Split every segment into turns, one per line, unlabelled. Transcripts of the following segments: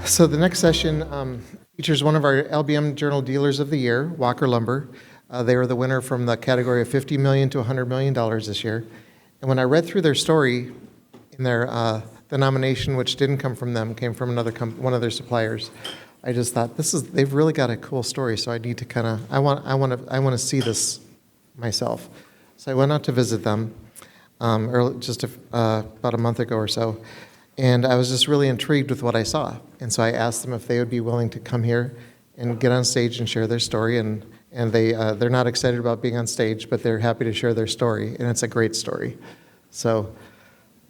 So the next session features one of our LBM Journal Dealers of the Year, Walker Lumber. They were the winner from the category of $50 million to $100 million this year. And when I read through their story in their the nomination, which didn't come from them, came from one of their suppliers, I just thought they've really got a cool story. So I need to I want to see this myself. So I went out to visit them about a month ago or so. And I was just really intrigued with what I saw. And so I asked them if they would be willing to come here and get on stage and share their story. And they're not excited about being on stage, but they're happy to share their story. And it's a great story. So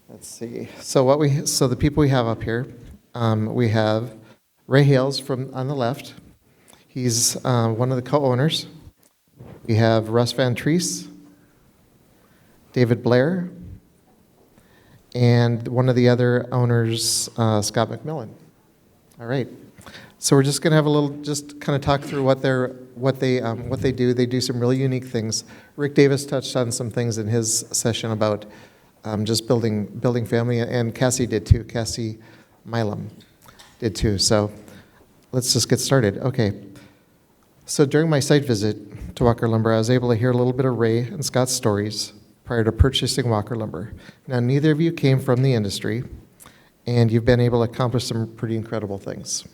let's see. So the people we have up here, we have Ray Hayles on the left. He's one of the co-owners. We have Russ Van Treese, David Blair, and one of the other owners, Scott McMillan. All right. So we're just going to have just kind of talk through what they do. They do some really unique things. Rick Davis touched on some things in his session about just building family, and Cassie did too. Cassie Milam did too. So let's just get started. Okay. So during my site visit to Walker Lumber, I was able to hear a little bit of Ray and Scott's stories prior to purchasing Walker Lumber. Now, neither of you came from the industry, and you've been able to accomplish some pretty incredible things.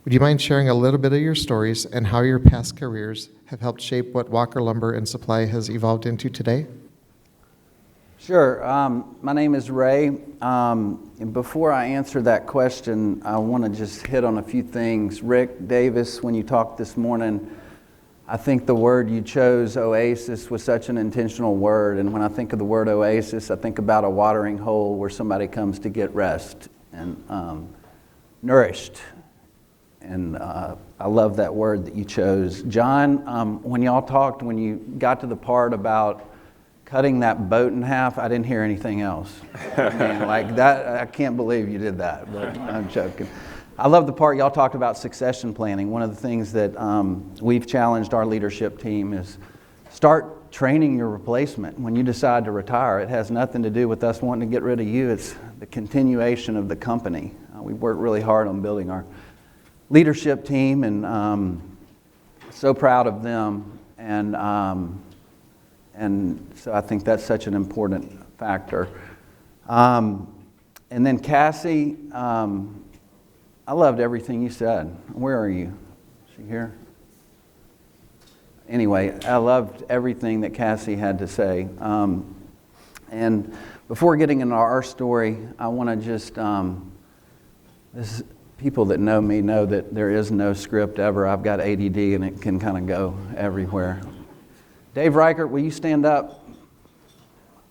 Would you mind sharing a little bit of your stories and how your past careers have helped shape what Walker Lumber and Supply has evolved into today?
Sure. My name is Ray. And before I answer that question, I want to just hit on a few things. Rick Davis, when you talked this morning, I think the word you chose, oasis, was such an intentional word. And when I think of the word oasis, I think about a watering hole where somebody comes to get rest and nourished. And I love that word that you chose. John, when y'all talked, when you got to the part about cutting that boat in half, I didn't hear anything else. I mean, like that, I can't believe you did that, but I'm joking. I love the part y'all talked about succession planning. One of the things that we've challenged our leadership team is start training your replacement when you decide to retire. It has nothing to do with us wanting to get rid of you. It's the continuation of the company. We've worked really hard on building our leadership team, and so proud of them. And so I think that's such an important factor. And then Cassie, I loved everything you said. Where are you? Is she here? Anyway, I loved everything that Cassie had to say. And before getting into our story, I want to just, people that know me know that there is no script ever. I've got ADD and it can kind of go everywhere. Dave Reichert, will you stand up?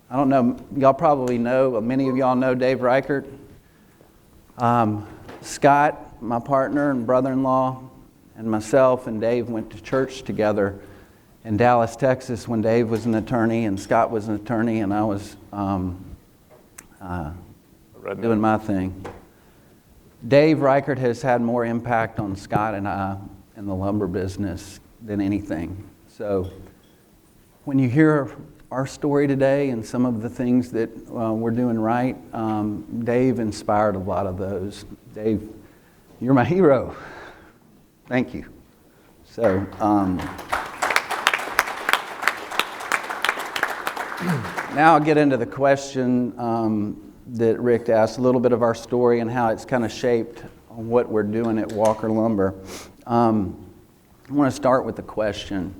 I don't know, y'all probably know, many of y'all know Dave Reichert. Scott, my partner and brother-in-law, and myself and Dave went to church together in Dallas, Texas when Dave was an attorney and Scott was an attorney and I was doing my thing. Dave Reichert has had more impact on Scott and I in the lumber business than anything. So when you hear our story today and some of the things that we're doing right, Dave inspired a lot of those. Dave, you're my hero. Thank you. So now I'll get into the question that Rick asked, a little bit of our story and how it's kind of shaped what we're doing at Walker Lumber. I want to start with the question.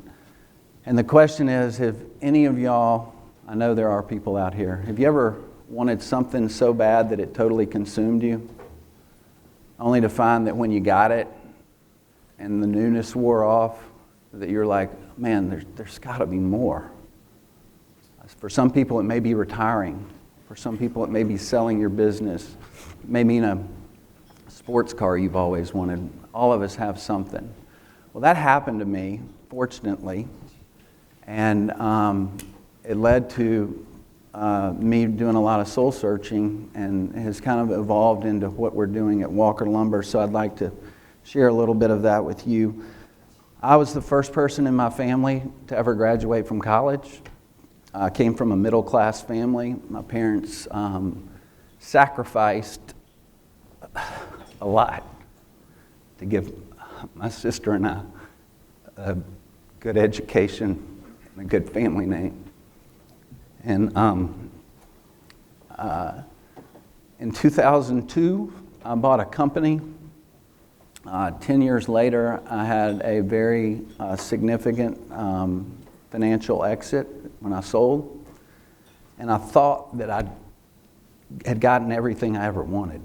And the question is, have any of y'all, I know there are people out here, have you ever wanted something so bad that it totally consumed you? Only to find that when you got it and the newness wore off, that you're like, man, there's got to be more. For some people, it may be retiring. For some people, it may be selling your business. It may mean a sports car you've always wanted. All of us have something. Well, that happened to me, fortunately. And it led to me doing a lot of soul searching and has kind of evolved into what we're doing at Walker Lumber. So I'd like to share a little bit of that with you. I was the first person in my family to ever graduate from college. I came from a middle-class family. My parents sacrificed a lot to give my sister and I a good education and a good family name. And in 2002, I bought a company. 10 years later, I had a very significant financial exit when I sold. And I thought that I had gotten everything I ever wanted.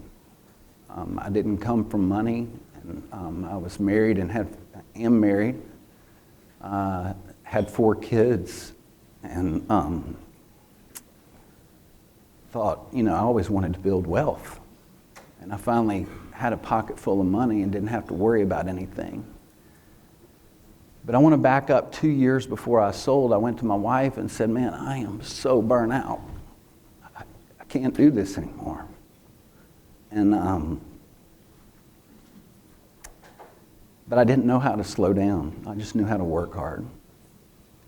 I didn't come from money, and I was married and am married. Had 4 kids, and thought, I always wanted to build wealth. And I finally had a pocket full of money and didn't have to worry about anything. But I want to back up 2 years before I sold. I went to my wife and said, man, I am so burnt out. I can't do this anymore. And but I didn't know how to slow down. I just knew how to work hard.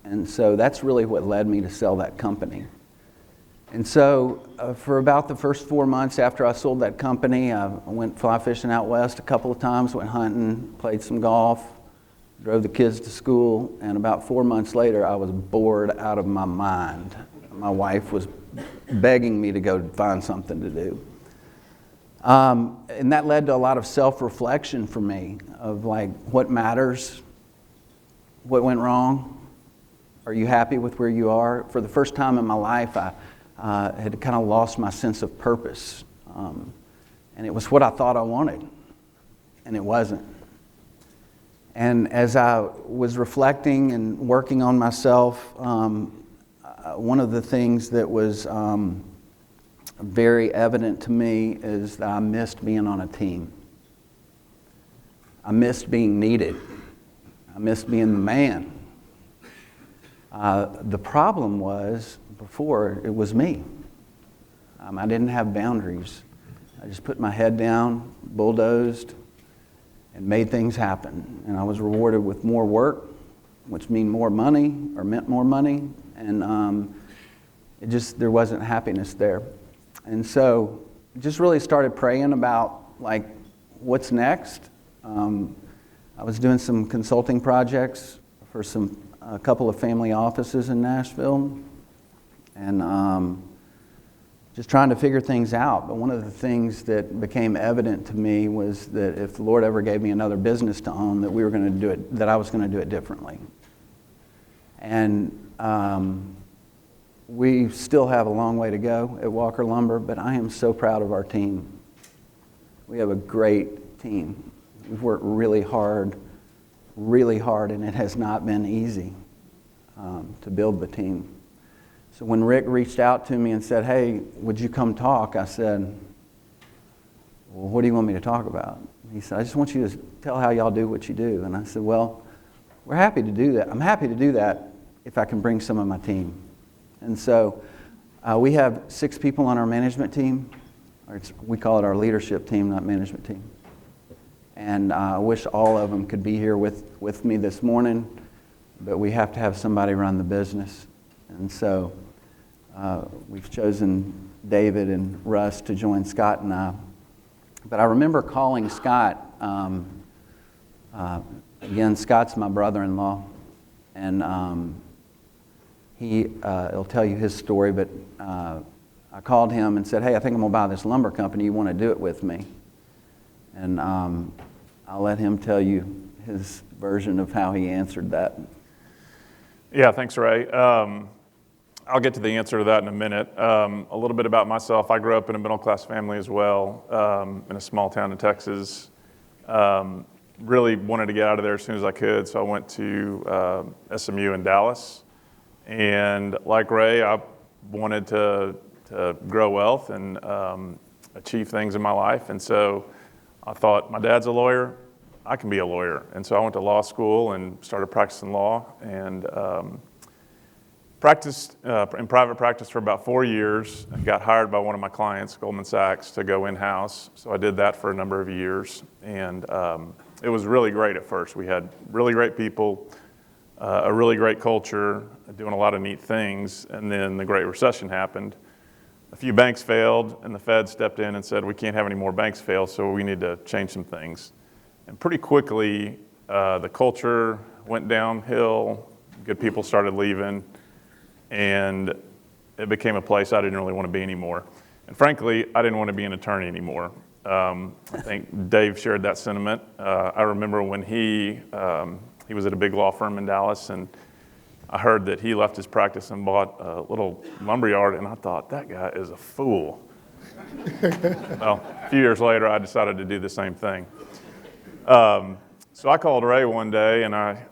And so that's really what led me to sell that company. And so for about the first 4 months after I sold that company, I went fly fishing out west a couple of times, went hunting, played some golf, drove the kids to school, and about 4 months later, I was bored out of my mind. My wife was begging me to go find something to do. And that led to a lot of self-reflection for me of like, what matters? What went wrong? Are you happy with where you are? For the first time in my life, I had kind of lost my sense of purpose. And it was what I thought I wanted, and it wasn't. And as I was reflecting and working on myself, one of the things that was very evident to me is that I missed being on a team. I missed being needed. I missed being the man. The problem was, before, it was me. I didn't have boundaries. I just put my head down, bulldozed, and made things happen. And I was rewarded with more work, which meant more money, and there wasn't happiness there. And so just really started praying about like what's next. I was doing some consulting projects for a couple of family offices in Nashville, and just trying to figure things out. But one of the things that became evident to me was that if the Lord ever gave me another business to own, that we were going to do it, that I was going to do it differently. And we still have a long way to go at Walker Lumber, but I am so proud of our team. We have a great team. We've worked really hard, and it has not been easy to build the team. So when Rick reached out to me and said, hey, would you come talk? I said, well, what do you want me to talk about? He said, I just want you to tell how y'all do what you do. And I said, well, we're happy to do that. I'm happy to do that if I can bring some of my team. And so we have 6 people on our management team. We call it our leadership team, not management team. And I wish all of them could be here with me this morning, but we have to have somebody run the business. And so we've chosen David and Russ to join Scott and I. But I remember calling Scott. Again, Scott's my brother-in-law, and he'll tell you his story, but I called him and said, hey, I think I'm going to buy this lumber company. You want to do it with me? And I'll let him tell you his version of how he answered that.
Yeah, thanks, Ray. I'll get to the answer to that in a minute. A little bit about myself. I grew up in a middle-class family as well, in a small town in Texas. Really wanted to get out of there as soon as I could, so I went to SMU in Dallas. And like Ray, I wanted to grow wealth and achieve things in my life. And so I thought, my dad's a lawyer, I can be a lawyer. And so I went to law school and started practicing law, and practiced in private practice for about 4 years. I got hired by one of my clients, Goldman Sachs, to go in-house. So I did that for a number of years. And it was really great at first. We had really great people, a really great culture, doing a lot of neat things. And then the Great Recession happened. A few banks failed, and the Fed stepped in and said, we can't have any more banks fail, so we need to change some things. And pretty quickly, the culture went downhill, good people started leaving, and it became a place I didn't really want to be anymore. And frankly, I didn't want to be an attorney anymore. I think Dave shared that sentiment. I remember when he was at a big law firm in Dallas, and I heard that he left his practice and bought a little lumberyard, and I thought, that guy is a fool. Well, a few years later, I decided to do the same thing. So I called Ray one day, and I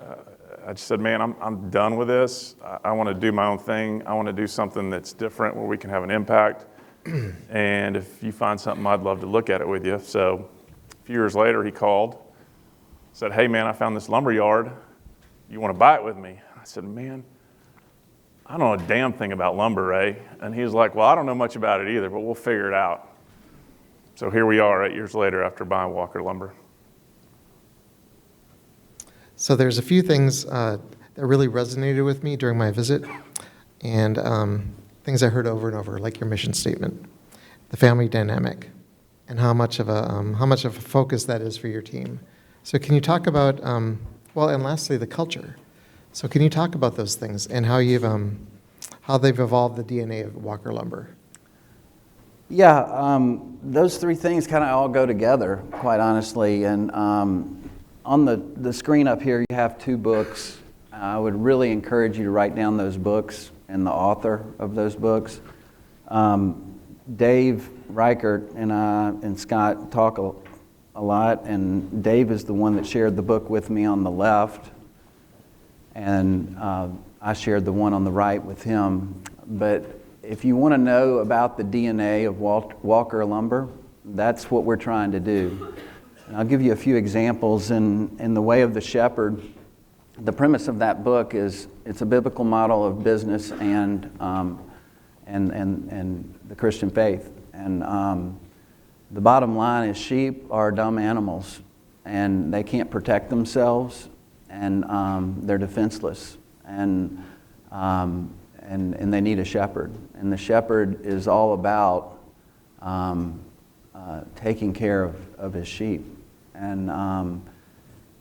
just said, man, I'm done with this. I want to do my own thing. I want to do something that's different where we can have an impact. And if you find something, I'd love to look at it with you. So a few years later, he called, said, hey, man, I found this lumberyard. You want to buy it with me? I said, man, I don't know a damn thing about lumber, Ray. And he was like, well, I don't know much about it either, but we'll figure it out. So here we are 8 years later after buying Walker Lumber.
So there's a few things that really resonated with me during my visit, and things I heard over and over, like your mission statement, the family dynamic, and how much of a focus that is for your team. So can you talk about, well, and lastly, the culture. So can you talk about those things and how they've evolved the DNA of Walker Lumber?
Yeah, those three things kind of all go together, quite honestly. And on the screen up here, you have 2 books. I would really encourage you to write down those books and the author of those books. Dave Reichert and I and Scott talk a lot, and Dave is the one that shared the book with me on the left, and I shared the one on the right with him. But if you want to know about the DNA of Walker Lumber, that's what we're trying to do. And I'll give you a few examples. In The Way of the Shepherd, the premise of that book is it's a biblical model of business and the Christian faith. And the bottom line is sheep are dumb animals, and they can't protect themselves, and they're defenseless, and they need a shepherd. And the shepherd is all about taking care of his sheep. And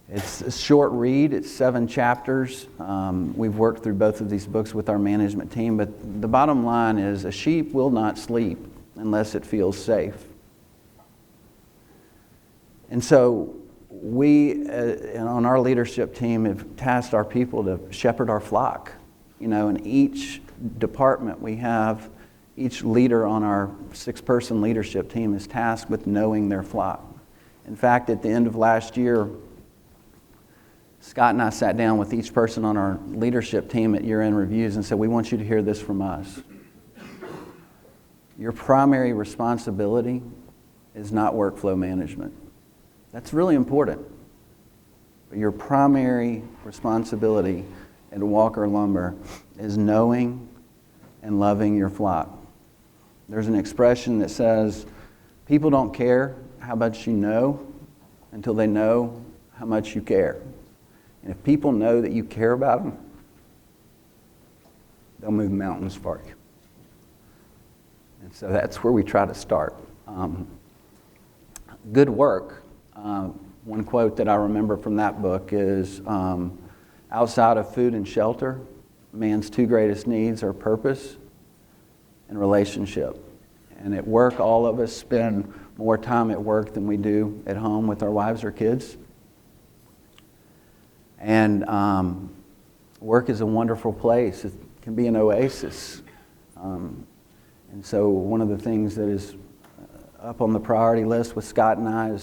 it's a short read. It's 7 chapters. We've worked through both of these books with our management team, but the bottom line is a sheep will not sleep unless it feels safe. And so we, on our leadership team, have tasked our people to shepherd our flock. You know, in each department we have, each leader on our 6-person leadership team is tasked with knowing their flock. In fact, at the end of last year, Scott and I sat down with each person on our leadership team at year-end reviews and said, we want you to hear this from us. Your primary responsibility is not workflow management. That's really important. But your primary responsibility at Walker Lumber is knowing and loving your flock. There's an expression that says, people don't care how much you know until they know how much you care. And if people know that you care about them, they'll move mountains for you. And so that's where we try to start. Good work. One quote that I remember from that book is, outside of food and shelter, man's 2 greatest needs are purpose and relationship. And at work, all of us spend more time at work than we do at home with our wives or kids. And work is a wonderful place. It can be an oasis. And so one of the things that is up on the priority list with Scott and I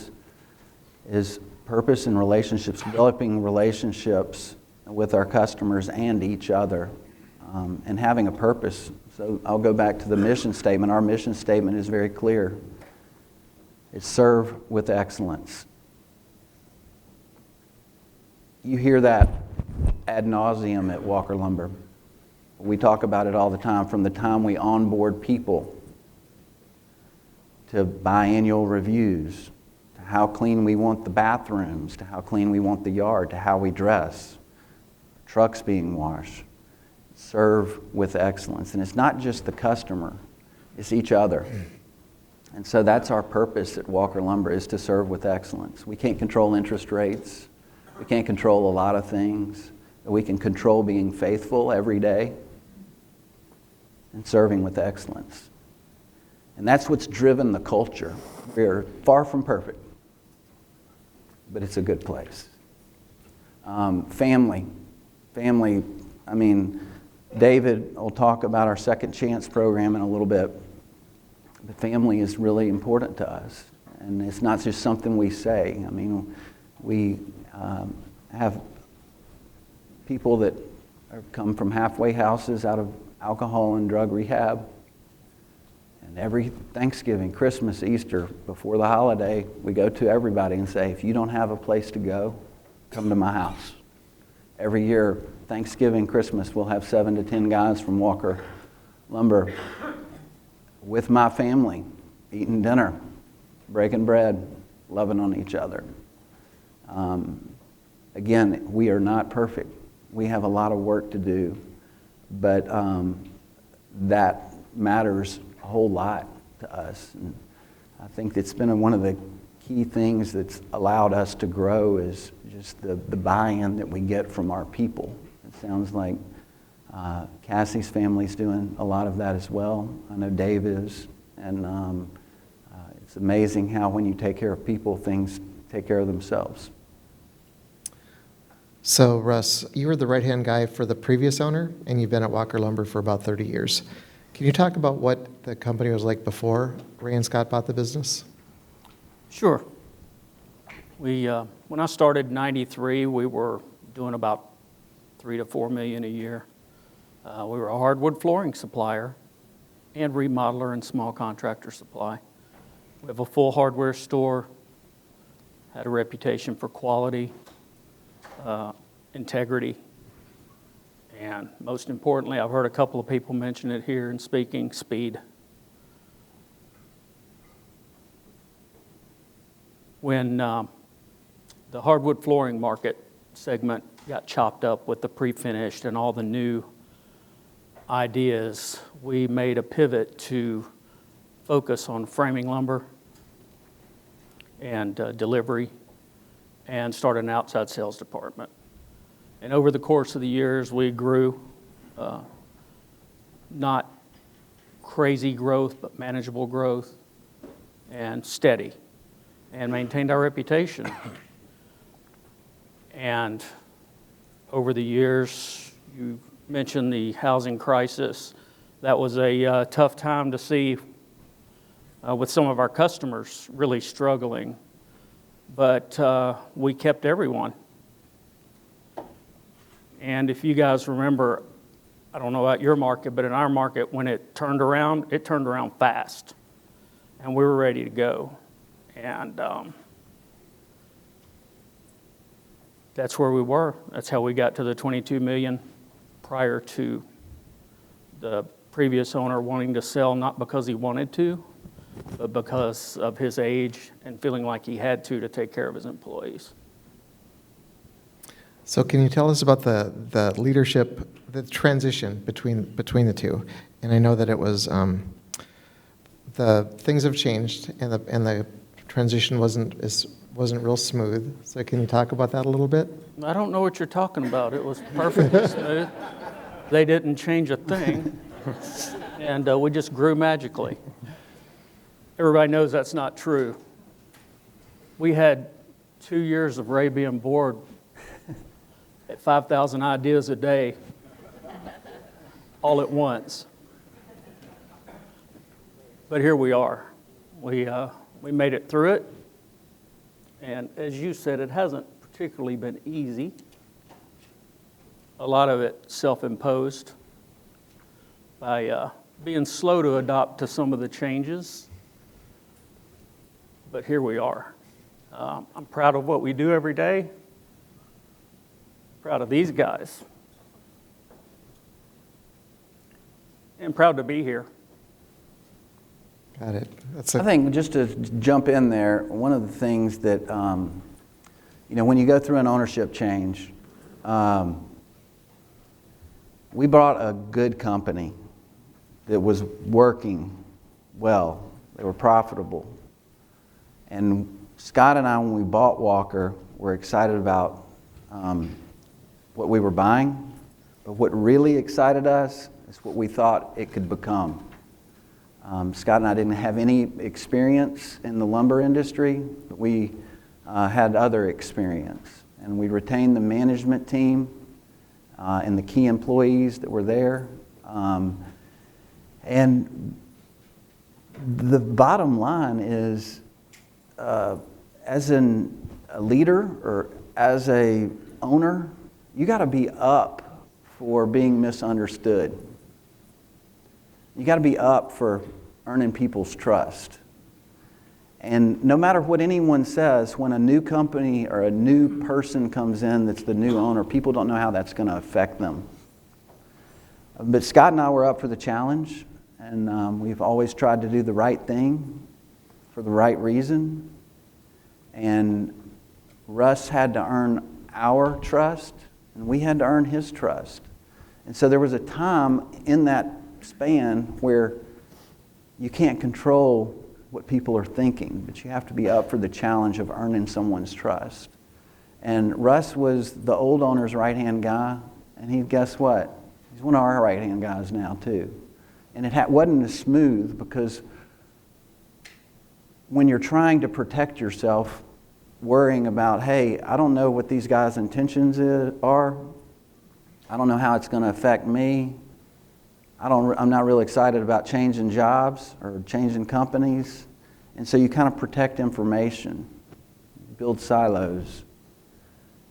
is purpose and relationships, developing relationships with our customers and each other, and having a purpose. So I'll go back to the mission statement. Our mission statement is very clear. It's serve with excellence. You hear that ad nauseum at Walker Lumber. We talk about it all the time, from the time we onboard people to biannual reviews, to how clean we want the bathrooms, to how clean we want the yard, to how we dress, trucks being washed. Serve with excellence. And it's not just the customer, it's each other. And so that's our purpose at Walker Lumber, is to serve with excellence. We can't control interest rates. We can't control a lot of things. But we can control being faithful every day and serving with excellence. And that's what's driven the culture. We're far from perfect, but it's a good place. Family. I mean, David will talk about our Second Chance program in a little bit. But family is really important to us. And it's not just something we say. I mean, we have people that come from halfway houses out of alcohol and drug rehab. And every Thanksgiving, Christmas, Easter, before the holiday, we go to everybody and say, if you don't have a place to go, come to my house. Every year, Thanksgiving, Christmas, we'll have 7 to 10 guys from Walker Lumber with my family, eating dinner, breaking bread, loving on each other. Again, we are not perfect. We have a lot of work to do, but that matters a whole lot to us. And I think it's been one of the key things that's allowed us to grow is just the buy-in that we get from our people. It sounds like Cassie's family's doing a lot of that as well. I know Dave is. And it's amazing how when you take care of people, things take care of themselves.
So, Russ, you were the right-hand guy for the previous owner, and you've been at Walker Lumber for about 30 years. Can you talk about what the company was like before Ray and Scott bought the business?
Sure. When I started in '93, we were doing about $3 to $4 million a year. We were a hardwood flooring supplier and remodeler and small contractor supply. We have a full hardware store, had a reputation for quality, integrity, and most importantly, I've heard a couple of people mention it here in speaking, speed. When the hardwood flooring market segment got chopped up with the pre-finished and all the new ideas, we made a pivot to focus on framing lumber and delivery, and started an outside sales department. And over the course of the years, we grew, not crazy growth, but manageable growth and steady, and maintained our reputation. And over the years, you mentioned the housing crisis. That was a tough time to see with some of our customers really struggling. But we kept everyone. And if you guys remember, I don't know about your market, but in our market, when it turned around fast. And we were ready to go. And that's where we were. That's how we got to the $22 million prior to the previous owner wanting to sell, not because he wanted to, but because of his age and feeling like he had to take care of his employees.
So can you tell us about the leadership, the transition between the two? And I know that it was, the things have changed and the transition wasn't real smooth. So can you talk about that a little bit?
I don't know what you're talking about. It was perfectly smooth. They didn't change a thing, and we just grew magically. Everybody knows that's not true. We had 2 years of Ray being bored at 5,000 ideas a day, all at once. But here we are. We made it through it. And as you said, it hasn't particularly been easy. A lot of it self-imposed by being slow to adopt to some of the changes. But here we are. I'm proud of what we do every day. Proud of these guys. And proud to be here.
Got it.
I think just to jump in there, one of the things that, when you go through an ownership change, we brought a good company that was working well, They were profitable. And Scott and I, when we bought Walker, were excited about what we were buying. But what really excited us is what we thought it could become. Scott and I didn't have any experience in the lumber industry, but we had other experience. And we retained the management team and the key employees that were there. And the bottom line is, as a leader or as a owner, you got to be up for being misunderstood. You got to be up for earning people's trust. And no matter what anyone says, when a new company or a new person comes in that's the new owner, people don't know how that's going to affect them. But Scott and I were up for the challenge, and we've always tried to do the right thing for the right reason. And Russ had to earn our trust, and we had to earn his trust. And so there was a time in that span where you can't control what people are thinking, but you have to be up for the challenge of earning someone's trust. And Russ was the old owner's right-hand guy, and guess what? He's one of our right-hand guys now too. And it wasn't as smooth, because when you're trying to protect yourself, worrying about, hey, I don't know what these guys' intentions are. I don't know how it's going to affect me. I'm not really excited about changing jobs or changing companies. And so you kind of protect information, build silos.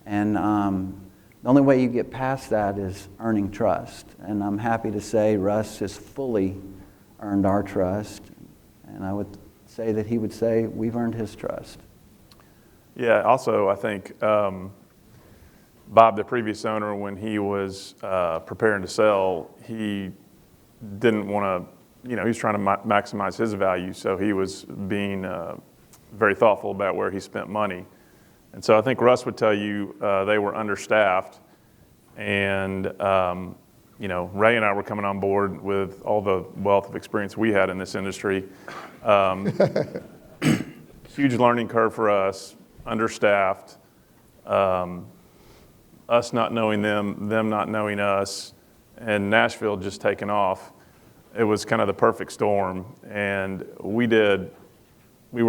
And the only way you get past that is earning trust. And I'm happy to say Russ has fully earned our trust. And I would say that he would say we've earned his trust.
Yeah, also I think Bob, the previous owner, when he was preparing to sell, he didn't want to, he was trying to maximize his value, so he was being very thoughtful about where he spent money. And so I think Russ would tell you they were understaffed, and Ray and I were coming on board with all the wealth of experience we had in this industry. Huge learning curve for us, understaffed, us not knowing them not knowing us, and Nashville just taking off. It was kind of the perfect storm, and we were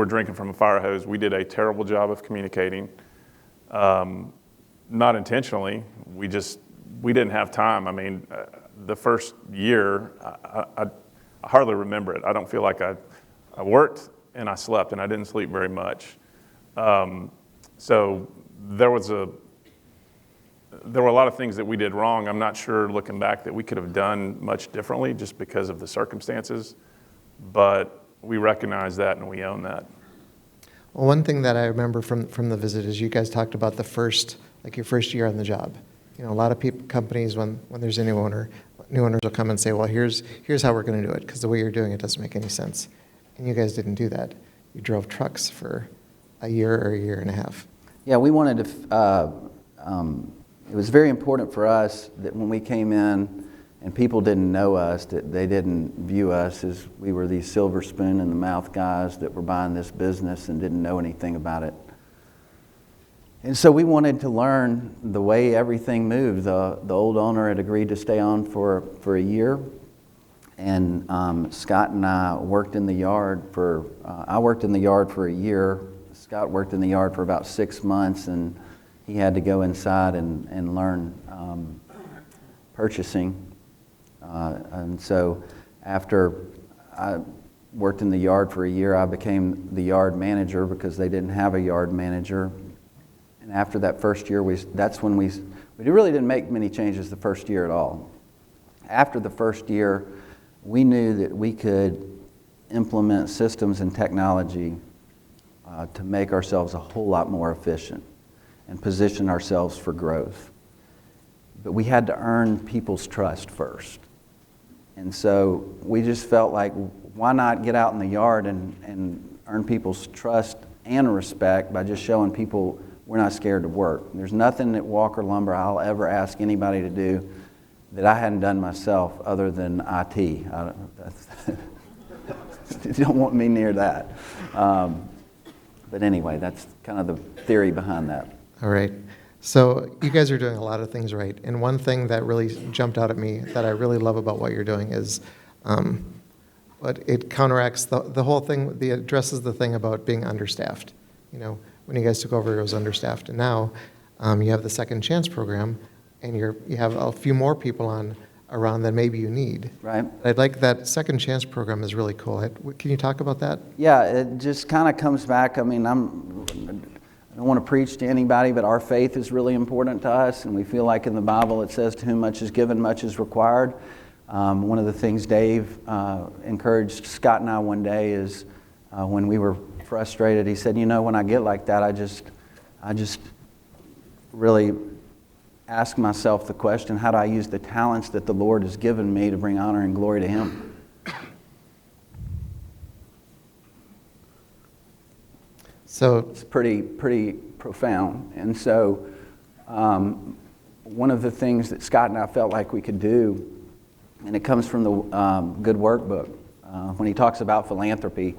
drinking from a fire hose. We did a terrible job of communicating, not intentionally. We didn't have time. I mean, the first year, I hardly remember it. I don't feel like I worked and I slept, and I didn't sleep very much. So there were a lot of things that we did wrong. I'm not sure, looking back, that we could have done much differently just because of the circumstances, but we recognize that and we own that.
Well, one thing that I remember from the visit is you guys talked about your first year on the job. A lot of companies, when there's a new owners will come and say, well, here's how we're going to do it, because the way you're doing it doesn't make any sense. And you guys didn't do that. You drove trucks for a year or a year and a half.
Yeah, we wanted to, it was very important for us that when we came in and people didn't know us, that they didn't view us as we were these silver spoon in the mouth guys that were buying this business and didn't know anything about it. And so we wanted to learn the way everything moved. The old owner had agreed to stay on for a year. And Scott and I worked in the yard I worked in the yard for a year. Scott worked in the yard for about 6 months, and he had to go inside and learn purchasing. And so after I worked in the yard for a year, I became the yard manager because they didn't have a yard manager. And after that first year, that's when we really didn't make many changes the first year at all. After the first year, we knew that we could implement systems and technology to make ourselves a whole lot more efficient and position ourselves for growth. But we had to earn people's trust first. And so we just felt like, why not get out in the yard and earn people's trust and respect by just showing people we're not scared to work. There's nothing at Walker Lumber I'll ever ask anybody to do that I hadn't done myself other than IT. don't want me near that. But anyway, that's kind of the theory behind that.
All right. So you guys are doing a lot of things right. And one thing that really jumped out at me that I really love about what you're doing is, but it counteracts the whole thing, it addresses the thing about being understaffed. You know, when you guys took over, it was understaffed. And now you have the Second Chance program, and you have a few more people around than maybe you need.
Right.
I'd like that Second Chance program is really cool. Can you talk about that?
Yeah, it just kind of comes back. I mean, I don't want to preach to anybody, but our faith is really important to us, and we feel like in the Bible it says, to whom much is given, much is required. One of the things Dave encouraged Scott and I one day is when we were frustrated, he said, you know, when I get like that, I just really ask myself the question, how do I use the talents that the Lord has given me to bring honor and glory to Him?
So
it's pretty profound. And so one of the things that Scott and I felt like we could do, and it comes from the Good Work book, when he talks about philanthropy,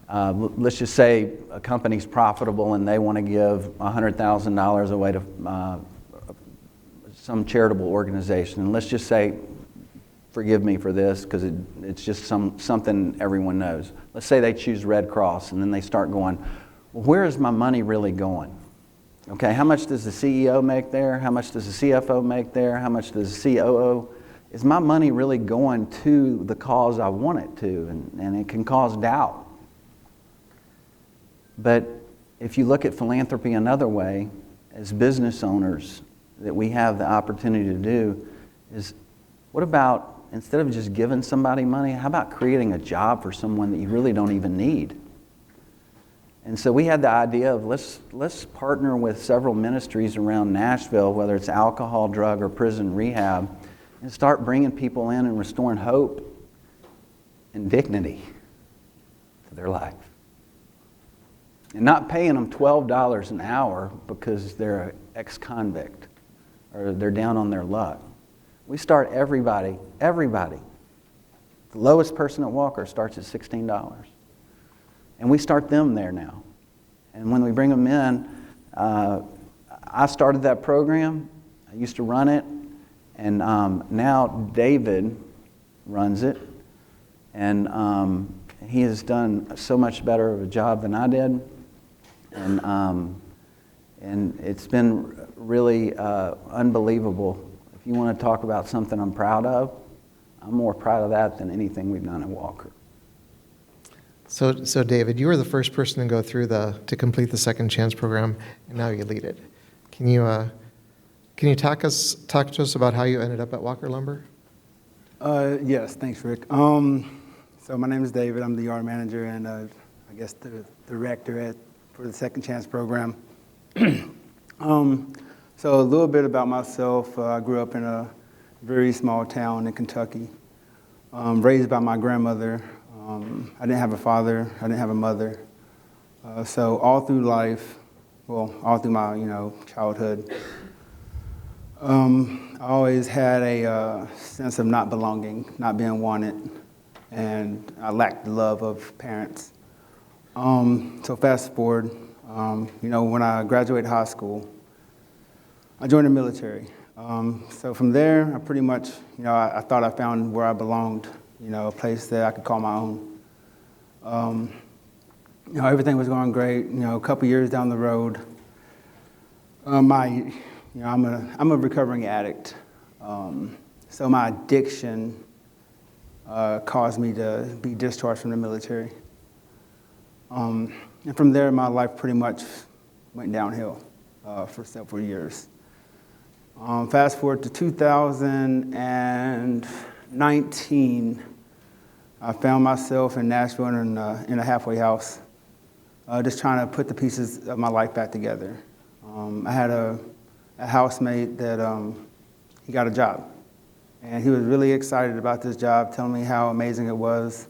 let's just say a company's profitable and they want to give $100,000 away to some charitable organization. And let's just say, forgive me for this because it's just something everyone knows. Let's say they choose Red Cross, and then they start going, well, where is my money really going? Okay, how much does the CEO make there? How much does the CFO make there? How much does the COO? Is my money really going to the cause I want it to? And it can cause doubt. But if you look at philanthropy another way, as business owners, that we have the opportunity to do is, what about, instead of just giving somebody money, how about creating a job for someone that you really don't even need? And so we had the idea of let's partner with several ministries around Nashville, whether it's alcohol, drug, or prison rehab, and start bringing people in and restoring hope and dignity to their life. And not paying them $12 an hour because they're an ex-convict or they're down on their luck. We start everybody. The lowest person at Walker starts at $16. And we start them there now. And when we bring them in, I started that program. I used to run it. And now David runs it. And he has done so much better of a job than I did. And it's been really unbelievable. If you want to talk about something I'm proud of, I'm more proud of that than anything we've done at Walker.
So David, you were the first person to go through to complete the Second Chance program, and now you lead it. Can you talk to us about how you ended up at Walker Lumber?
Yes, thanks, Rick. So my name is David. I'm the yard manager and I guess the director for the Second Chance program. So a little bit about myself. I grew up in a very small town in Kentucky, raised by my grandmother. I didn't have a father. I didn't have a mother. So all through life, all through my childhood, I always had a sense of not belonging, not being wanted, and I lacked the love of parents. So fast forward, when I graduated high school, I joined the military. So from there, I pretty much, I thought I found where I belonged, a place that I could call my own. Everything was going great. A couple years down the road, I'm a recovering addict. So my addiction caused me to be discharged from the military. And from there, my life pretty much went downhill for several years. Fast forward to 2019, I found myself in Nashville in a halfway house, just trying to put the pieces of my life back together. I had a housemate that he got a job, and he was really excited about this job, telling me how amazing it was.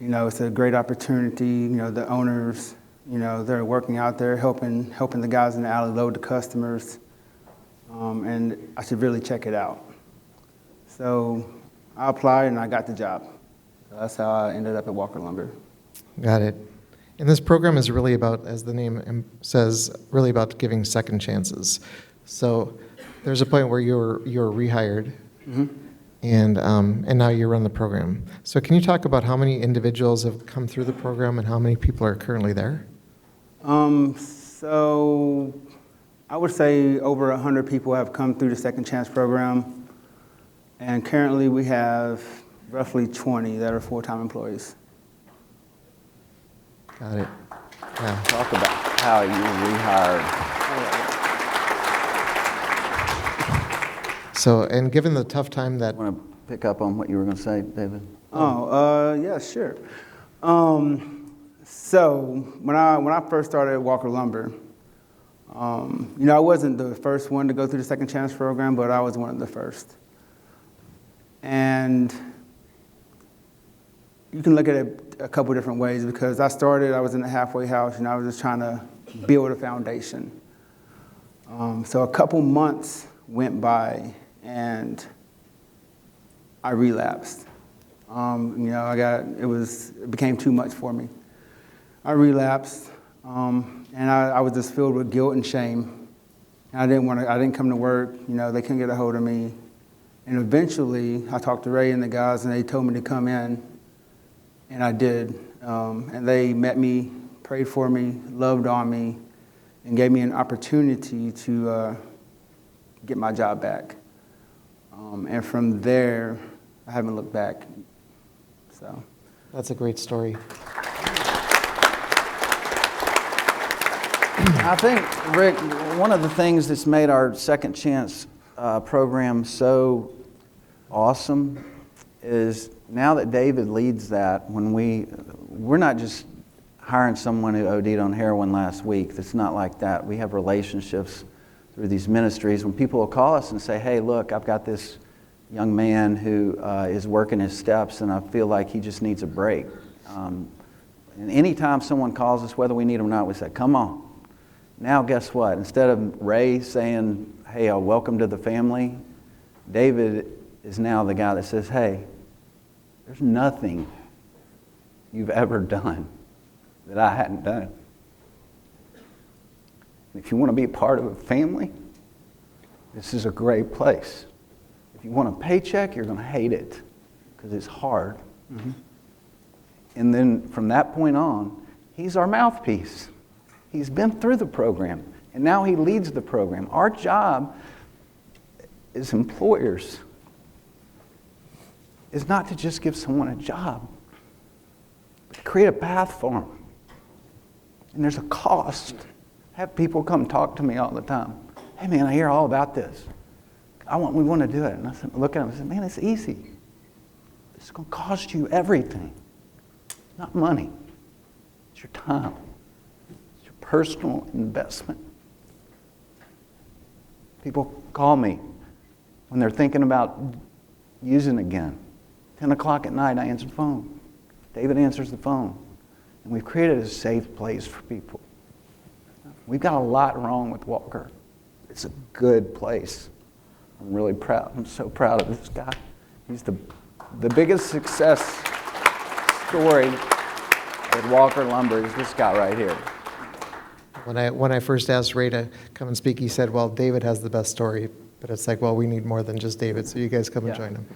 It's a great opportunity. The owners, they're working out there, helping the guys in the alley load the customers. And I should really check it out. So I applied and I got the job. So that's how I ended up at Walker Lumber.
Got it. And this program is really about, as the name says, really about giving second chances. So there's a point where you're rehired, and now you run the program. So can you talk about how many individuals have come through the program and how many people are currently there?
So I would say over 100 people have come through the Second Chance program, and currently we have roughly 20 that are full-time employees.
Got it. Yeah.
Talk about how you rehired.
So, and given the tough time that,
Want to pick up on what you were going to say, David?
Yeah, sure. So when I first started at Walker Lumber, I wasn't the first one to go through the Second Chance program, but I was one of the first. And you can look at it a couple different ways, because I was in a halfway house and I was just trying to build a foundation. So a couple months went by and I relapsed. It became too much for me. I relapsed, and I was just filled with guilt and shame. And I didn't come to work. They couldn't get a hold of me. And eventually, I talked to Ray and the guys, and they told me to come in, and I did. And they met me, prayed for me, loved on me, and gave me an opportunity to get my job back. And from there, I haven't looked back. So
that's a great story.
I think, Rick, one of the things that's made our Second Chance program so awesome is now that David leads that, when we're not just hiring someone who OD'd on heroin last week. It's not like that. We have relationships through these ministries. When people will call us and say, hey, look, I've got this young man who is working his steps and I feel like he just needs a break. And anytime someone calls us, whether we need them or not, we say, come on. Now guess what? Instead of Ray saying, hey, welcome to the family, David is now the guy that says, hey, there's nothing you've ever done that I hadn't done. If you want to be a part of a family, this is a great place. If you want a paycheck, you're going to hate it because it's hard. Mm-hmm. And then from that point on, he's our mouthpiece. He's been through the program, and now he leads the program. Our job as employers is not to just give someone a job, but to create a path for them. And there's a cost. I have people come talk to me all the time. Hey, man, I hear all about this. We want to do it. And I look at them and say, man, it's easy. It's going to cost you everything. Not money. It's your time. It's your personal investment. People call me when they're thinking about using again. 10 o'clock at night, I answer the phone. David answers the phone. And we've created a safe place for people. We've got a lot wrong with Walker. It's a good place. I'm really proud. I'm so proud of this guy. He's the biggest success story at Walker Lumber is this guy right here.
When I first asked Ray to come and speak, he said, well, David has the best story. But it's like, well, we need more than just David, so you guys come and join him.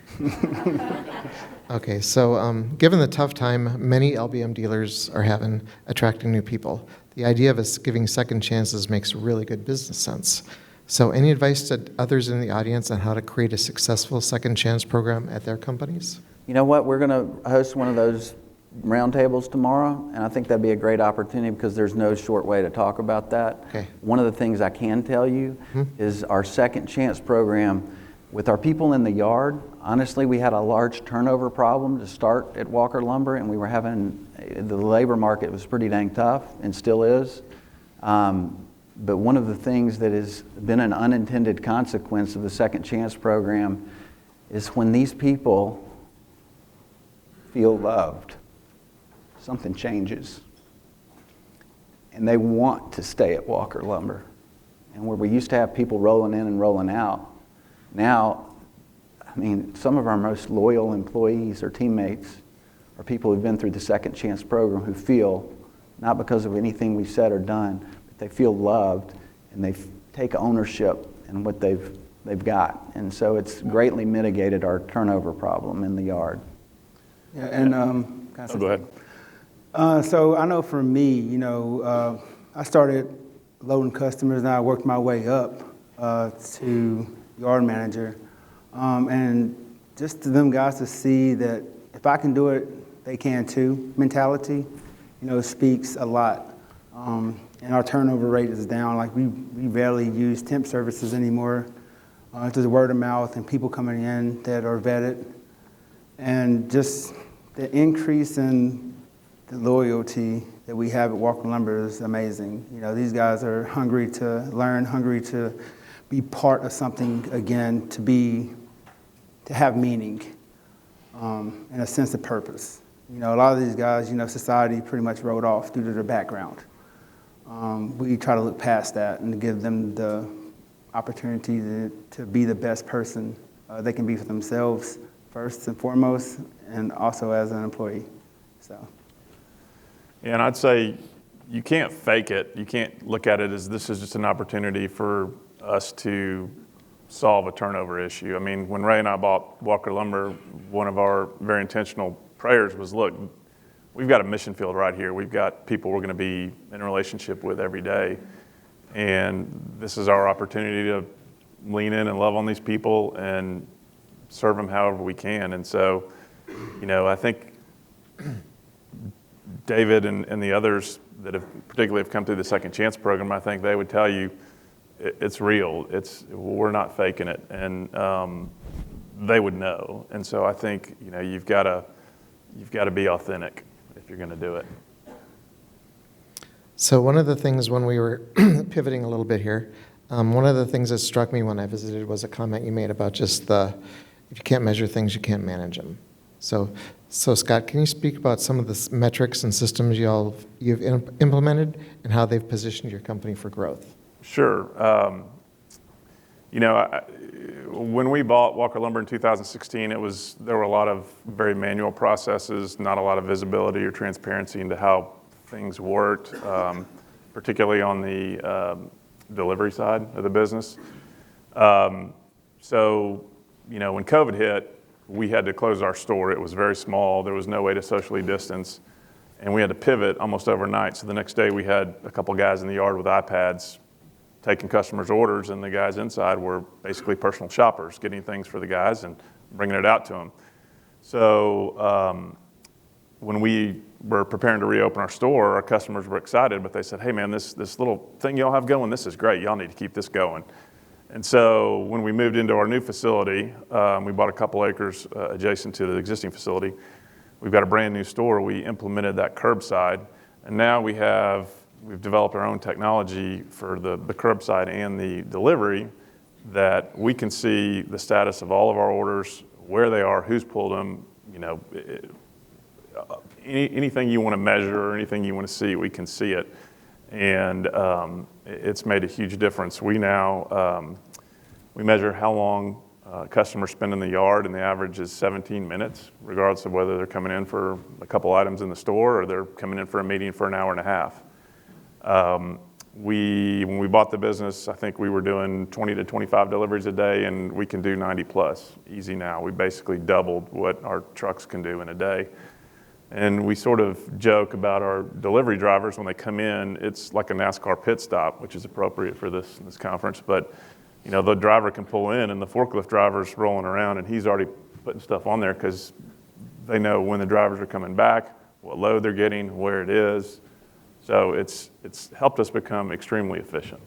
Okay, so given the tough time many LBM dealers are having attracting new people, the idea of us giving second chances makes really good business sense. So any advice to others in the audience on how to create a successful second chance program at their companies?
You know what? We're going to host one of those roundtables tomorrow, and I think that'd be a great opportunity because there's no short way to talk about that.
Okay.
One of the things I can tell you is our second chance program with our people in the yard. Honestly, we had a large turnover problem to start at Walker Lumber, and we were having, the labor market was pretty dang tough and still is. But one of the things that has been an unintended consequence of the second chance program is when these people feel loved, something changes. And they want to stay at Walker Lumber. And where we used to have people rolling in and rolling out, now, I mean, some of our most loyal employees or teammates are people who've been through the Second Chance program who feel, not because of anything we've said or done, but they feel loved and they take ownership in what they've got. And so it's greatly mitigated our turnover problem in the yard.
Yeah, and can I say
Go ahead.
So I know for me, you know, I started loading customers and I worked my way up to yard manager. And just to them guys to see that if I can do it, they can too mentality, you know, speaks a lot. And our turnover rate is down. Like we rarely use temp services anymore. It's just word of mouth and people coming in that are vetted. And just the increase in the loyalty that we have at Walker Lumber is amazing. You know, these guys are hungry to learn, hungry to be part of something again, to have meaning and a sense of purpose. You know, a lot of these guys, you know, society pretty much wrote off due to their background. We try to look past that and give them the opportunity to be the best person they can be for themselves first and foremost, and also as an employee. So.
Yeah, and I'd say you can't fake it. You can't look at it as this is just an opportunity for us to solve a turnover issue. I mean, when Ray and I bought Walker Lumber, one of our very intentional prayers was, look, we've got a mission field right here. We've got people we're going to be in a relationship with every day. And this is our opportunity to lean in and love on these people and serve them however we can. And so, you know, I think David and the others that have particularly have come through the Second Chance program, I think they would tell you it's real. We're not faking it, and they would know. And so I think, you know, you've got to be authentic if you're going to do it.
So one of the things when we were pivoting a little bit here, one of the things that struck me when I visited was a comment you made about just if you can't measure things, you can't manage them. So Scott, can you speak about some of the metrics and systems you've implemented and how they've positioned your company for growth?
Sure. You know, when we bought Walker Lumber in 2016, there were a lot of very manual processes, not a lot of visibility or transparency into how things worked, particularly on the delivery side of the business. So, you know, when COVID hit, we had to close our store. It was very small. There was no way to socially distance. And we had to pivot almost overnight. So the next day we had a couple guys in the yard with iPads taking customers' orders, and the guys inside were basically personal shoppers, getting things for the guys and bringing it out to them. So when we were preparing to reopen our store, our customers were excited, but they said, hey man, this little thing y'all have going, this is great. Y'all need to keep this going. And so when we moved into our new facility, we bought a couple acres adjacent to the existing facility. We've got a brand new store. We implemented that curbside, and now we've developed our own technology for the curbside and the delivery that we can see the status of all of our orders, where they are, who's pulled them, you know, anything you want to measure or anything you want to see, we can see it. And it's made a huge difference. We now, we measure how long customers spend in the yard, and the average is 17 minutes, regardless of whether they're coming in for a couple items in the store or they're coming in for a meeting for an hour and a half. When we bought the business, I think we were doing 20 to 25 deliveries a day, and we can do 90 plus easy now. We basically doubled what our trucks can do in a day. And we sort of joke about our delivery drivers when they come in, it's like a NASCAR pit stop, which is appropriate for this conference. But, you know, the driver can pull in and the forklift driver's rolling around and he's already putting stuff on there because they know when the drivers are coming back, what load they're getting, where it is. So it's helped us become extremely efficient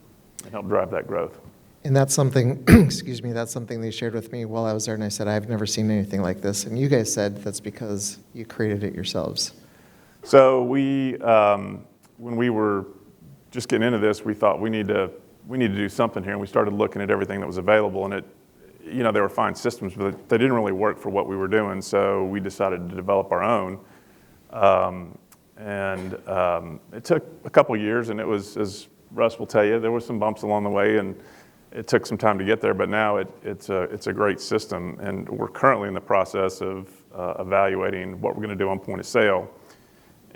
and help drive that growth.
And that's something, excuse me, that's something they shared with me while I was there, and I said, I've never seen anything like this. And you guys said that's because you created it yourselves.
So when we were just getting into this, we thought we need to do something here, and we started looking at everything that was available, and they were fine systems, but they didn't really work for what we were doing, so we decided to develop our own. It took a couple years, and it was, as Russ will tell you, there were some bumps along the way, and It took some time to get there, but now it's a great system, and we're currently in the process of evaluating what we're going to do on point of sale.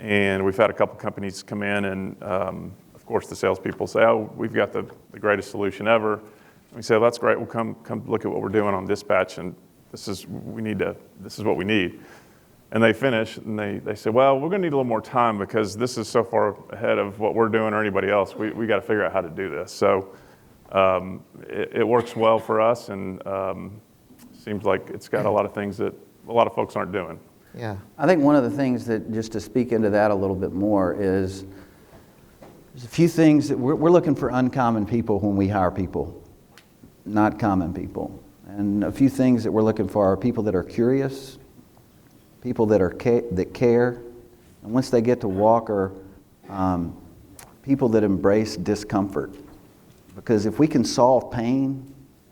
And we've had a couple companies come in, and of course the salespeople say, "Oh, we've got the greatest solution ever." And we say, "Well, that's great. We'll come look at what we're doing on dispatch, and this is what we need." And they finish, and they say, "Well, we're going to need a little more time because this is so far ahead of what we're doing or anybody else. We got to figure out how to do this." So it works well for us, and seems like it's got a lot of things that a lot of folks aren't doing.
Yeah.
I think one of the things that, just to speak into that a little bit more, is there's a few things that we're looking for uncommon people when we hire people, not common people. And a few things that we're looking for are people that are curious, people that care, and once they get to Walker, people that embrace discomfort. Because if we can solve pain,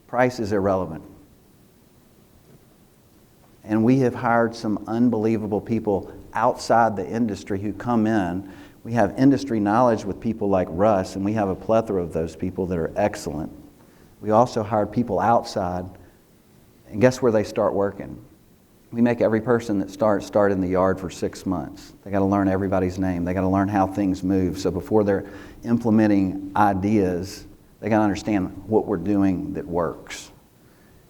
price is irrelevant. And we have hired some unbelievable people outside the industry who come in. We have industry knowledge with people like Russ, and we have a plethora of those people that are excellent. We also hired people outside, and guess where they start working? We make every person that start in the yard for 6 months. They got to learn everybody's name. They got to learn how things move. So before they're implementing ideas, they got to understand what we're doing that works.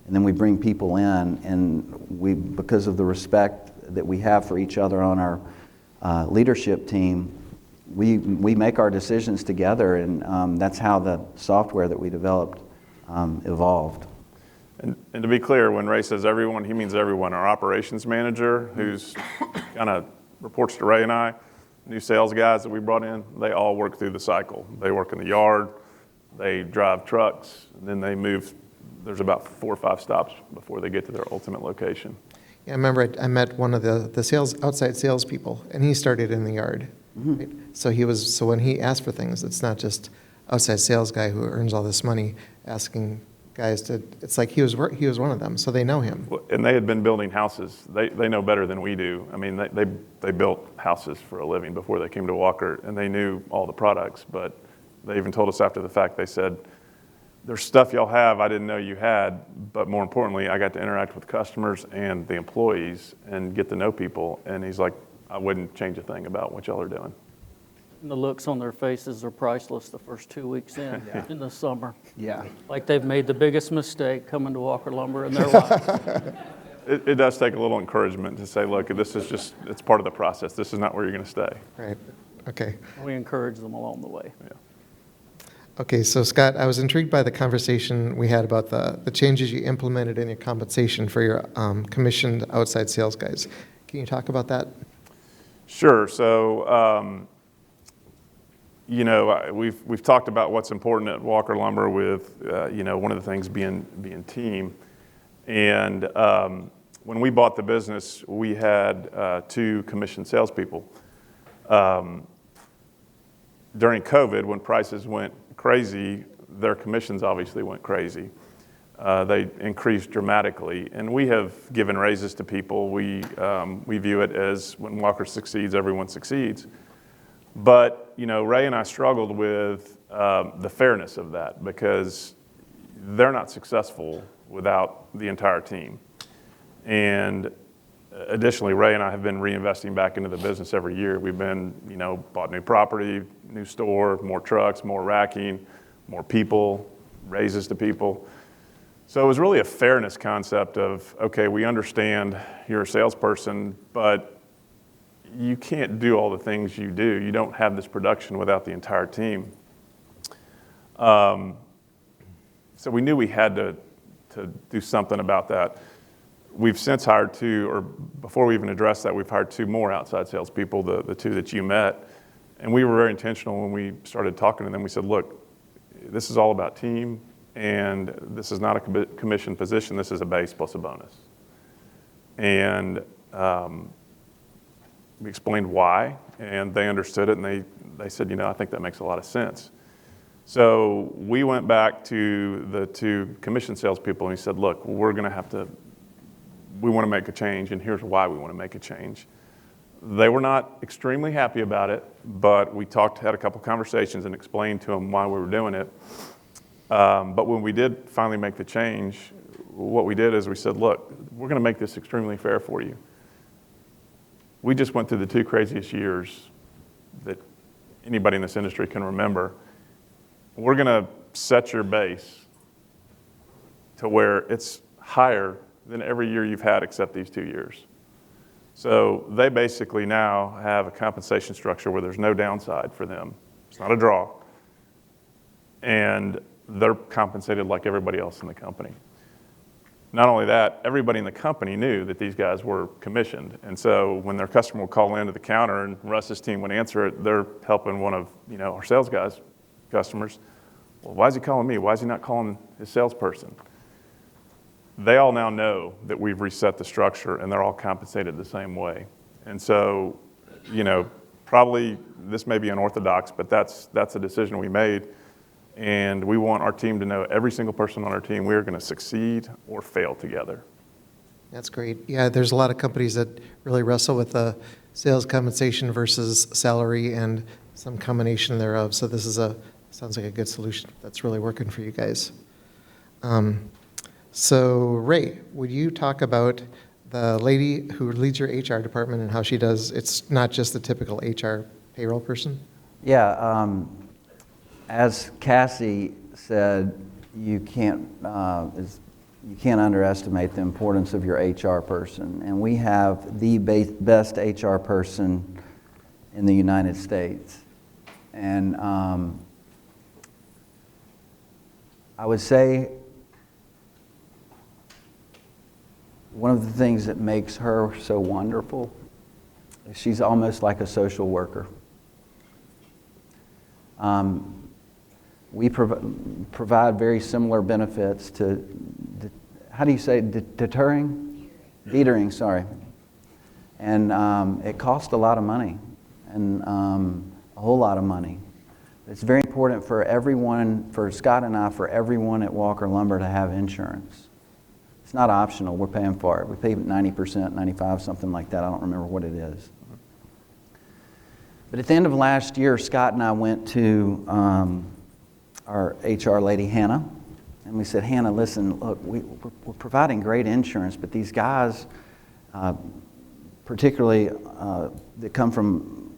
And then we bring people in, and because of the respect that we have for each other on our leadership team, we make our decisions together, and that's how the software that we developed evolved.
And to be clear, when Ray says everyone, he means everyone. Our operations manager, who's kind of reports to Ray and I, new sales guys that we brought in, they all work through the cycle. They work in the yard, they drive trucks, and then they move. There's about 4 or 5 stops before they get to their ultimate location.
Yeah, I remember I met one of the outside salespeople, and he started in the yard.
Mm-hmm.
Right? So when he asked for things, it's not just outside sales guy who earns all this money asking guys to. It's like he was one of them, so they know him.
And they had been building houses. They know better than we do. I mean, they built houses for a living before they came to Walker, and they knew all the products. But they even told us after the fact, they said, "There's stuff y'all have I didn't know you had, but more importantly, I got to interact with customers and the employees and get to know people." And he's like, "I wouldn't change a thing about what y'all are doing."
And the looks on their faces are priceless the first 2 weeks in the summer.
Yeah.
Like they've made the biggest mistake coming to Walker Lumber in their life.
It does take a little encouragement to say, look, this is just, it's part of the process. This is not where you're going to stay.
Right. Okay.
We encourage them along the way.
Yeah.
Okay, so Scott, I was intrigued by the conversation we had about the changes you implemented in your compensation for your commissioned outside sales guys. Can you talk about that?
Sure. So, we've talked about what's important at Walker Lumber with, one of the things being team. And when we bought the business, we had 2 commissioned salespeople. During COVID, when prices went crazy, their commissions obviously went crazy. They increased dramatically, and we have given raises to people. We view it as when Walker succeeds, everyone succeeds. But Ray and I struggled with the fairness of that because they're not successful without the entire team. And additionally, Ray and I have been reinvesting back into the business every year. We've been, bought new property, new store, more trucks, more racking, more people, raises to people. So it was really a fairness concept of, okay, we understand you're a salesperson, but you can't do all the things you do. You don't have this production without the entire team. So we knew we had to do something about that. We've since hired 2, or before we even addressed that, we've hired 2 more outside salespeople, the 2 that you met. And we were very intentional when we started talking to them. We said, look, this is all about team, and this is not a commission position. This is a base plus a bonus. And we explained why, and they understood it, and they said, I think that makes a lot of sense. So we went back to the 2 commission salespeople, and we said, look, we want to make a change, and here's why we want to make a change. They were not extremely happy about it, but we had a couple conversations and explained to them why we were doing it. But when we did finally make the change, what we did is we said, look, we're going to make this extremely fair for you. We just went through the 2 craziest years that anybody in this industry can remember. We're going to set your base to where it's higher than every year you've had except these 2 years. So they basically now have a compensation structure where there's no downside for them. It's not a draw. And they're compensated like everybody else in the company. Not only that, everybody in the company knew that these guys were commissioned. And so when their customer would call into the counter and Russ's team would answer it, they're helping one of our sales guys, customers. Well, why is he calling me? Why is he not calling his salesperson? They all now know that we've reset the structure and they're all compensated the same way. And so, probably this may be unorthodox, but that's a decision we made. And we want our team to know every single person on our team, we are going to succeed or fail together.
That's great. Yeah, there's a lot of companies that really wrestle with the sales compensation versus salary and some combination thereof. So this sounds like a good solution that's really working for you guys. So Ray, would you talk about the lady who leads your HR department and how she does, it's not just the typical HR payroll person?
Yeah, as Cassie said, you can't underestimate the importance of your HR person. And we have the best HR person in the United States. And I would say one of the things that makes her so wonderful is she's almost like a social worker. We provide very similar benefits to, how do you say, Detering, sorry. And it costs a lot of money, and a whole lot of money. It's very important for everyone, for Scott and I, for everyone at Walker Lumber to have insurance. It's not optional, we're paying for it. We pay 90%, 95%, something like that. I don't remember what it is. But at the end of last year, Scott and I went to our HR lady, Hannah, and we said, Hannah, listen, look, we're providing great insurance, but these guys, particularly that come from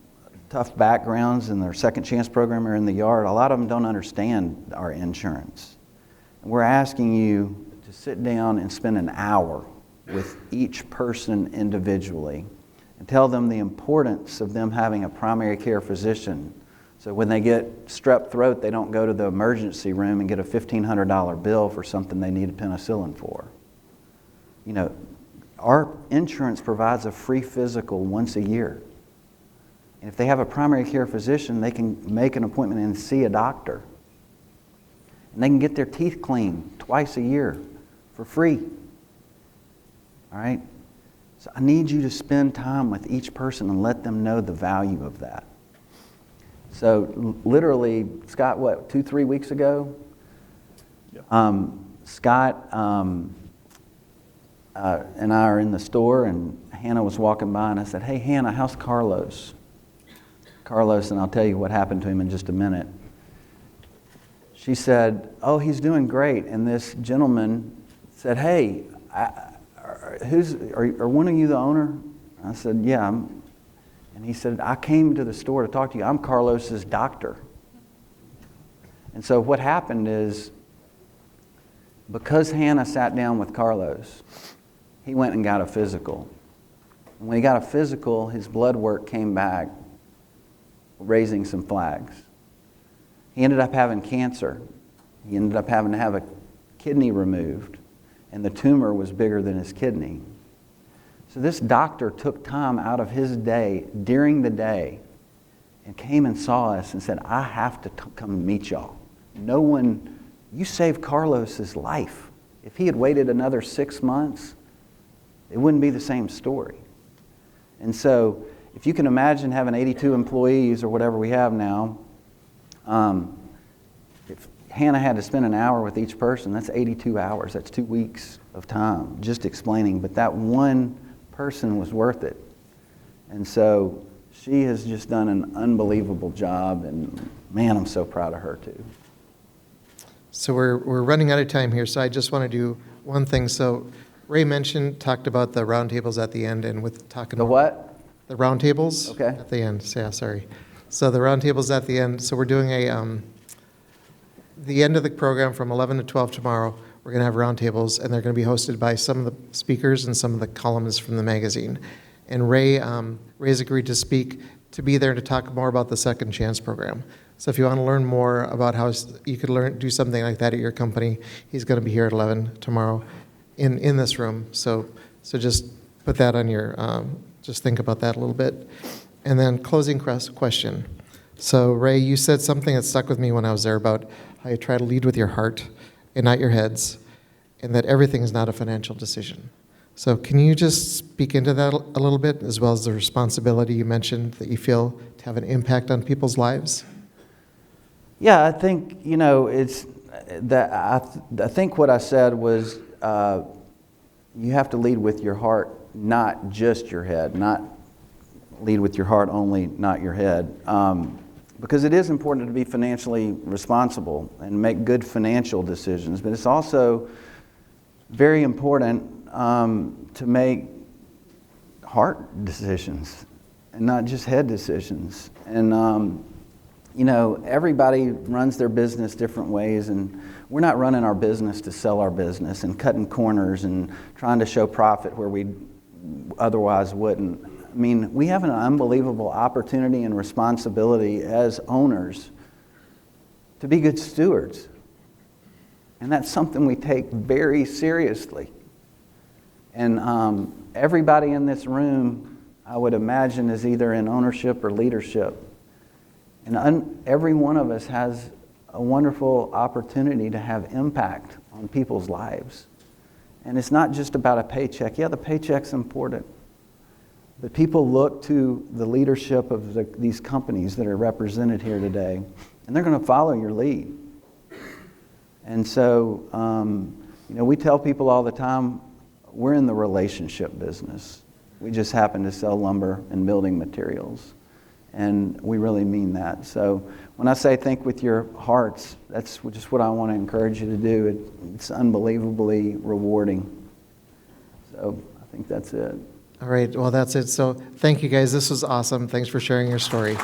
tough backgrounds and their second chance program are in the yard, a lot of them don't understand our insurance. And we're asking you to sit down and spend an hour with each person individually and tell them the importance of them having a primary care physician. So when they get strep throat, they don't go to the emergency room and get a $1,500 bill for something they need penicillin for. Our insurance provides a free physical once a year. And if they have a primary care physician, they can make an appointment and see a doctor. And they can get their teeth cleaned twice a year for free. All right? So I need you to spend time with each person and let them know the value of that. So literally, Scott, 2-3 weeks ago? Yeah. Scott and I are in the store, and Hannah was walking by, and I said, hey, Hannah, how's Carlos? Carlos, and I'll tell you what happened to him in just a minute. She said, oh, he's doing great. And this gentleman said, hey, are one of you the owner? I said, yeah. And he said, I came to the store to talk to you. I'm Carlos's doctor. And so what happened is, because Hannah sat down with Carlos, he went and got a physical. And when he got a physical, his blood work came back, raising some flags. He ended up having cancer. He ended up having to have a kidney removed, and the tumor was bigger than his kidney. So this doctor took time out of his day, during the day, and came and saw us and said, I have to come meet y'all. You saved Carlos's life. If he had waited another 6 months, it wouldn't be the same story. And so, if you can imagine having 82 employees or whatever we have now, if Hannah had to spend an hour with each person, that's 82 hours. That's 2 weeks of time just explaining. But that one person was worth it. And so she has just done an unbelievable job. And man, I'm so proud of her too.
So we're running out of time here, so I just want to do one thing. So Ray talked about the roundtables at the end, and with talking
The what?
the roundtables
Okay.
at the end. So, yeah, sorry. So the roundtables at the end. So we're doing the end of the program from 11 to 12 tomorrow. We're going to have roundtables, and they're going to be hosted by some of the speakers and some of the columnists from the magazine. And Ray's agreed to be there to talk more about the Second Chance program. So if you want to learn more about how you could do something like that at your company, he's going to be here at 11 tomorrow in this room. So just put that on your, just think about that a little bit. And then closing question. So Ray, you said something that stuck with me when I was there about how you try to lead with your heart and not your heads, and that everything is not a financial decision. So can you just speak into that a little bit, as well as the responsibility you mentioned that you feel to have an impact on people's lives?
Yeah, I think, it's that I think what I said was you have to lead with your heart, not just your head, not lead with your heart only, not your head. Because it is important to be financially responsible and make good financial decisions, but it's also very important to make heart decisions and not just head decisions. And everybody runs their business different ways, and we're not running our business to sell our business and cutting corners and trying to show profit where we otherwise wouldn't. I mean, we have an unbelievable opportunity and responsibility as owners to be good stewards. And that's something we take very seriously. And everybody in this room, I would imagine, is either in ownership or leadership. And every one of us has a wonderful opportunity to have impact on people's lives. And it's not just about a paycheck. Yeah, the paycheck's important. But people look to the leadership of these companies that are represented here today, and they're going to follow your lead. And so, we tell people all the time, we're in the relationship business. We just happen to sell lumber and building materials. And we really mean that. So when I say think with your hearts, that's just what I want to encourage you to do. It's unbelievably rewarding. So I think that's it.
All right, well, that's it. So thank you, guys. This was awesome. Thanks for sharing your story.